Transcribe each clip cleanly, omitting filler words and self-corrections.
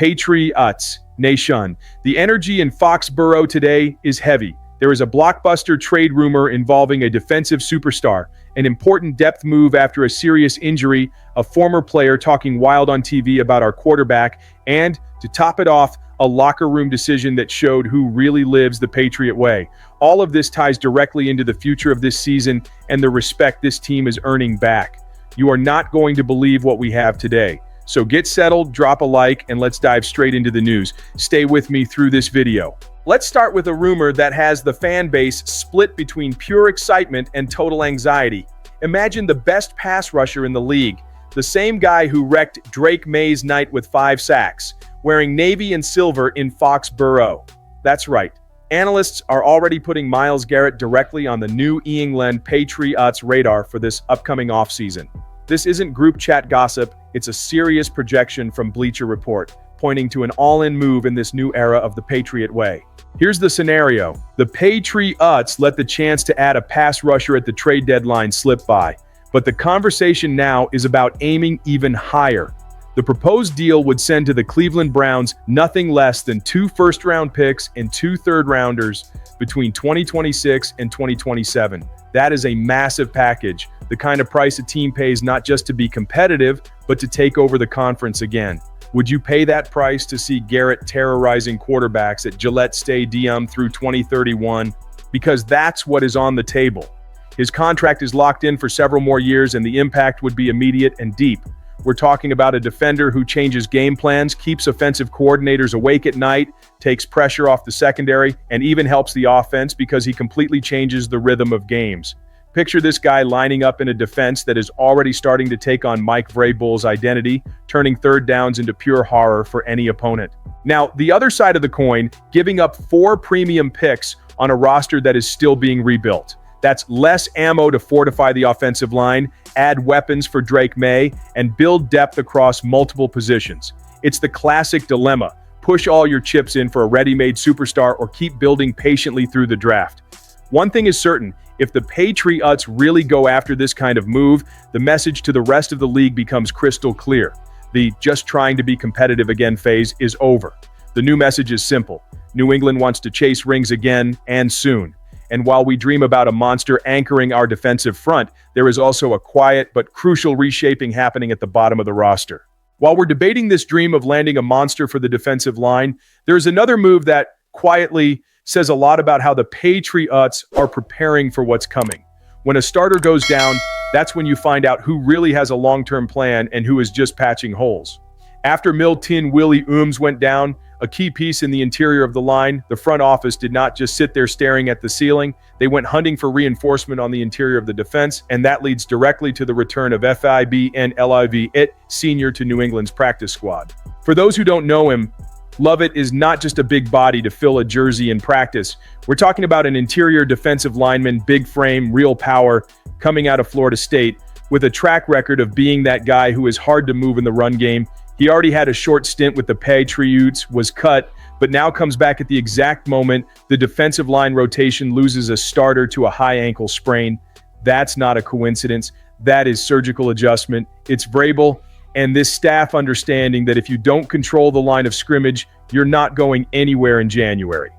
Patriots Nation. The energy in Foxborough today is heavy. There is a blockbuster trade rumor involving a defensive superstar, an important depth move after a serious injury, a former player talking wild on TV about our quarterback, and, to top it off, a locker room decision that showed who really lives the Patriot way. All of this ties directly into the future of this season and the respect this team is earning back. You are not going to believe what we have today. So get settled, drop a like, and let's dive straight into the news. Stay with me through this video. Let's start with a rumor that has the fan base split between pure excitement and total anxiety. Imagine the best pass rusher in the league, the same guy who wrecked Drake May's night with 5 sacks, wearing navy and silver in Foxborough. That's right. Analysts are already putting Myles Garrett directly on the new England Patriots radar for this upcoming offseason. This isn't group chat gossip, it's a serious projection from Bleacher Report, pointing to an all-in move in this new era of the Patriot way. Here's the scenario. The Patriots let the chance to add a pass rusher at the trade deadline slip by, but the conversation now is about aiming even higher. The proposed deal would send to the Cleveland Browns nothing less than 2 first-round picks and 2 third-rounders between 2026 and 2027. That is a massive package, the kind of price a team pays not just to be competitive, but to take over the conference again. Would you pay that price to see Garrett terrorizing quarterbacks at Gillette Stadium through 2031? Because that's what is on the table. His contract is locked in for several more years and the impact would be immediate and deep. We're talking about a defender who changes game plans, keeps offensive coordinators awake at night, takes pressure off the secondary, and even helps the offense because he completely changes the rhythm of games. Picture this guy lining up in a defense that is already starting to take on Mike Vrabel's identity, turning third downs into pure horror for any opponent. Now, the other side of the coin, giving up 4 premium picks on a roster that is still being rebuilt. That's less ammo to fortify the offensive line, add weapons for Drake May, and build depth across multiple positions. It's the classic dilemma. Push all your chips in for a ready-made superstar or keep building patiently through the draft. One thing is certain, if the Patriots really go after this kind of move, the message to the rest of the league becomes crystal clear. The just trying to be competitive again phase is over. The new message is simple. New England wants to chase rings again and soon. And while we dream about a monster anchoring our defensive front, there is also a quiet but crucial reshaping happening at the bottom of the roster. While we're debating this dream of landing a monster for the defensive line, there is another move that quietly says a lot about how the Patriots are preparing for what's coming. When a starter goes down, that's when you find out who really has a long-term plan and who is just patching holes. After Milton Willie Ooms went down, a key piece in the interior of the line, the front office did not just sit there staring at the ceiling. They went hunting for reinforcement on the interior of the defense, and that leads directly to the return of It Sr. to New England's practice squad. For those who don't know him, Lovett is not just a big body to fill a jersey in practice. We're talking about an interior defensive lineman, big frame, real power, coming out of Florida State, with a track record of being that guy who is hard to move in the run game. He already had a short stint with the Patriots, was cut, but now comes back at the exact moment the defensive line rotation loses a starter to a high ankle sprain. That's not a coincidence. That is surgical adjustment. It's Vrabel and this staff understanding that if you don't control the line of scrimmage, you're not going anywhere in January.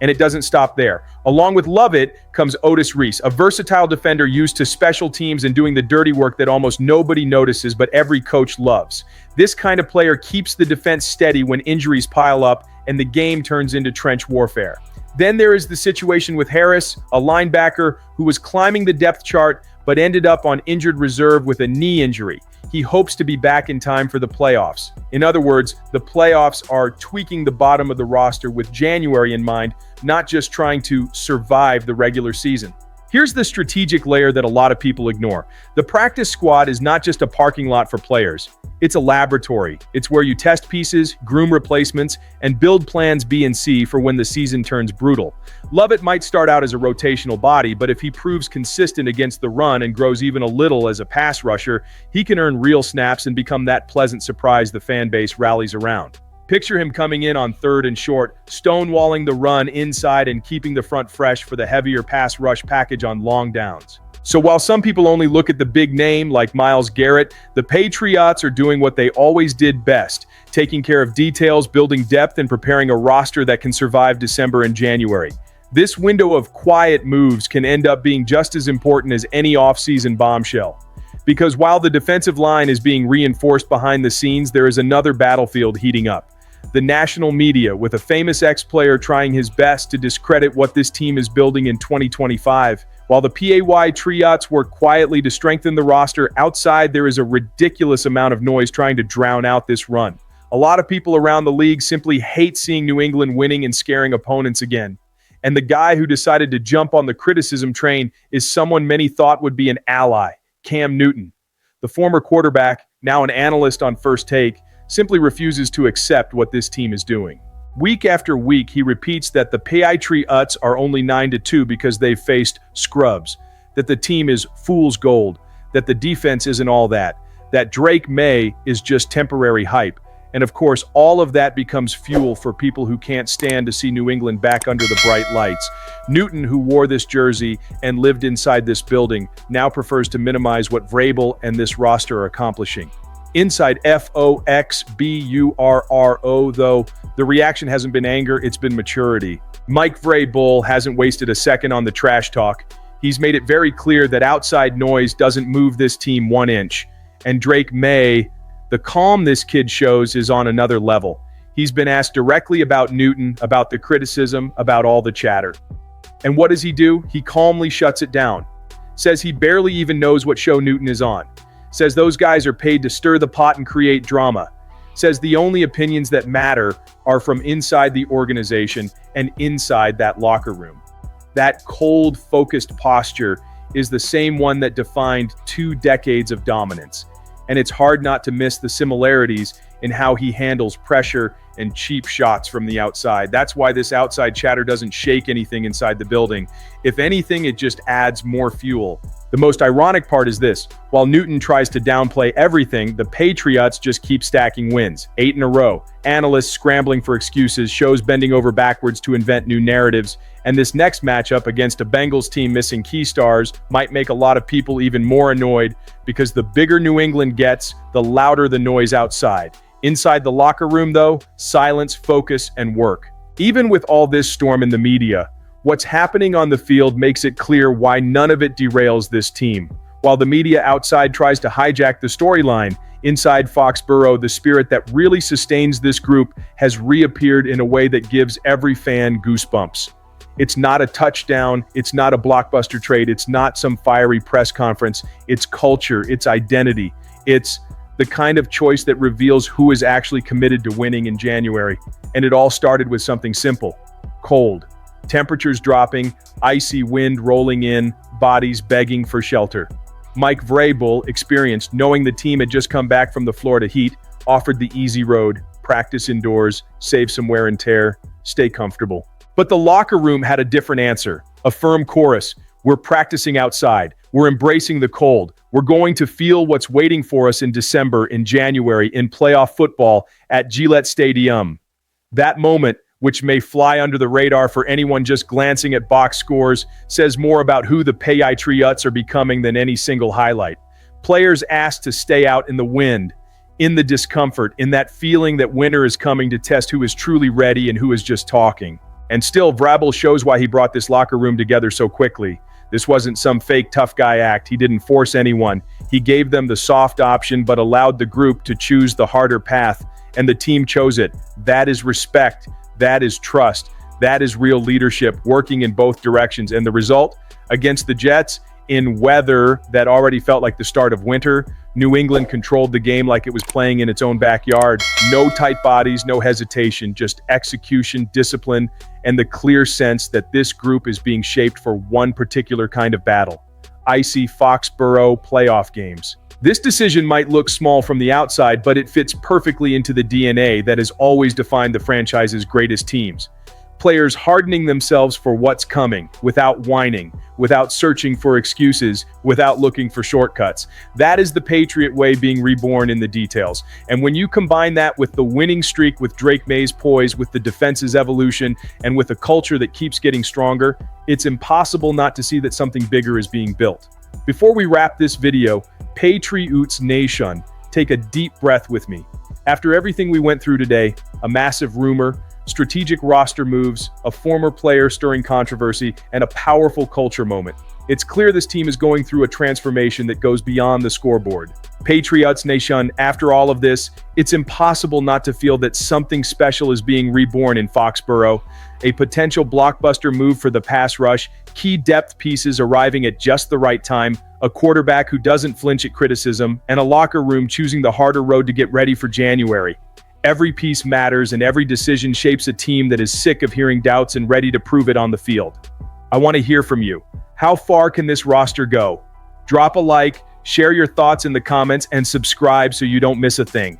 And it doesn't stop there. Along with Lovett comes Otis Reese, a versatile defender used to special teams and doing the dirty work that almost nobody notices but every coach loves. This kind of player keeps the defense steady when injuries pile up and the game turns into trench warfare. Then there is the situation with Harris, a linebacker who was climbing the depth chart but ended up on injured reserve with a knee injury. He hopes to be back in time for the playoffs. In other words, the playoffs are tweaking the bottom of the roster with January in mind, not just trying to survive the regular season. Here's the strategic layer that a lot of people ignore. The practice squad is not just a parking lot for players. It's a laboratory. It's where you test pieces, groom replacements, and build plans B and C for when the season turns brutal. Lovett might start out as a rotational body, but if he proves consistent against the run and grows even a little as a pass rusher, he can earn real snaps and become that pleasant surprise the fan base rallies around. Picture him coming in on 3rd and short, stonewalling the run inside and keeping the front fresh for the heavier pass rush package on long downs. So while some people only look at the big name like Myles Garrett, the Patriots are doing what they always did best, taking care of details, building depth, and preparing a roster that can survive December and January. This window of quiet moves can end up being just as important as any offseason bombshell. Because while the defensive line is being reinforced behind the scenes, there is another battlefield heating up. The national media, with a famous ex-player trying his best to discredit what this team is building in 2025. While the Patriots work quietly to strengthen the roster, outside there is a ridiculous amount of noise trying to drown out this run. A lot of people around the league simply hate seeing New England winning and scaring opponents again. And the guy who decided to jump on the criticism train is someone many thought would be an ally, Cam Newton. The former quarterback, now an analyst on First Take, simply refuses to accept what this team is doing. Week after week, he repeats that the Patriots are only 9-2 because they've faced scrubs, that the team is fool's gold, that the defense isn't all that Drake May is just temporary hype. And of course, all of that becomes fuel for people who can't stand to see New England back under the bright lights. Newton, who wore this jersey and lived inside this building, now prefers to minimize what Vrabel and this roster are accomplishing. Inside Foxburrow, though, the reaction hasn't been anger, it's been maturity. Mike Vrabel hasn't wasted a second on the trash talk. He's made it very clear that outside noise doesn't move this team 1 inch. And Drake May, the calm this kid shows is on another level. He's been asked directly about Newton, about the criticism, about all the chatter. And what does he do? He calmly shuts it down. Says he barely even knows what show Newton is on. Says those guys are paid to stir the pot and create drama. Says the only opinions that matter are from inside the organization and inside that locker room. That cold, focused posture is the same one that defined 2 decades of dominance. And it's hard not to miss the similarities in how he handles pressure and cheap shots from the outside. That's why this outside chatter doesn't shake anything inside the building. If anything, it just adds more fuel. The most ironic part is this: while Newton tries to downplay everything, the Patriots just keep stacking wins, 8 in a row. Analysts scrambling for excuses, shows bending over backwards to invent new narratives, and this next matchup against a Bengals team missing key stars might make a lot of people even more annoyed, because the bigger New England gets, the louder the noise outside. Inside the locker room, though, silence, focus, and work. Even with all this storm in the media, what's happening on the field makes it clear why none of it derails this team. While the media outside tries to hijack the storyline, inside Foxburrow, the spirit that really sustains this group has reappeared in a way that gives every fan goosebumps. It's not a touchdown, it's not a blockbuster trade, it's not some fiery press conference, it's culture, it's identity, it's the kind of choice that reveals who is actually committed to winning in January. And it all started with something simple: cold. Temperatures dropping, icy wind rolling in, bodies begging for shelter. Mike Vrabel, experienced, knowing the team had just come back from the Florida heat, offered the easy road: practice indoors, save some wear and tear, stay comfortable. But the locker room had a different answer, a firm chorus: we're practicing outside, we're embracing the cold, we're going to feel what's waiting for us in December, in January, in playoff football at Gillette Stadium. That moment, which may fly under the radar for anyone just glancing at box scores, says more about who the Patriots are becoming than any single highlight. Players asked to stay out in the wind, in the discomfort, in that feeling that winter is coming to test who is truly ready and who is just talking. And still, Vrabel shows why he brought this locker room together so quickly. This wasn't some fake tough guy act. He didn't force anyone. He gave them the soft option, but allowed the group to choose the harder path, and the team chose it. That is respect. That is trust. That is real leadership, working in both directions. And the result? Against the Jets, in weather that already felt like the start of winter, New England controlled the game like it was playing in its own backyard. No tight bodies, no hesitation, just execution, discipline, and the clear sense that this group is being shaped for one particular kind of battle: icy Foxburrow playoff games. This decision might look small from the outside, but it fits perfectly into the DNA that has always defined the franchise's greatest teams. Players hardening themselves for what's coming, without whining, without searching for excuses, without looking for shortcuts. That is the Patriot way being reborn in the details. And when you combine that with the winning streak, with Drake May's poise, with the defense's evolution, and with a culture that keeps getting stronger, it's impossible not to see that something bigger is being built. Before we wrap this video, Patriots Nation, take a deep breath with me. After everything we went through today, a massive rumor, strategic roster moves, a former player stirring controversy, and a powerful culture moment, it's clear this team is going through a transformation that goes beyond the scoreboard. Patriots Nation, after all of this, it's impossible not to feel that something special is being reborn in Foxborough. A potential blockbuster move for the pass rush, key depth pieces arriving at just the right time, a quarterback who doesn't flinch at criticism, and a locker room choosing the harder road to get ready for January. Every piece matters, and every decision shapes a team that is sick of hearing doubts and ready to prove it on the field. I want to hear from you. How far can this roster go? Drop a like, share your thoughts in the comments, and subscribe so you don't miss a thing.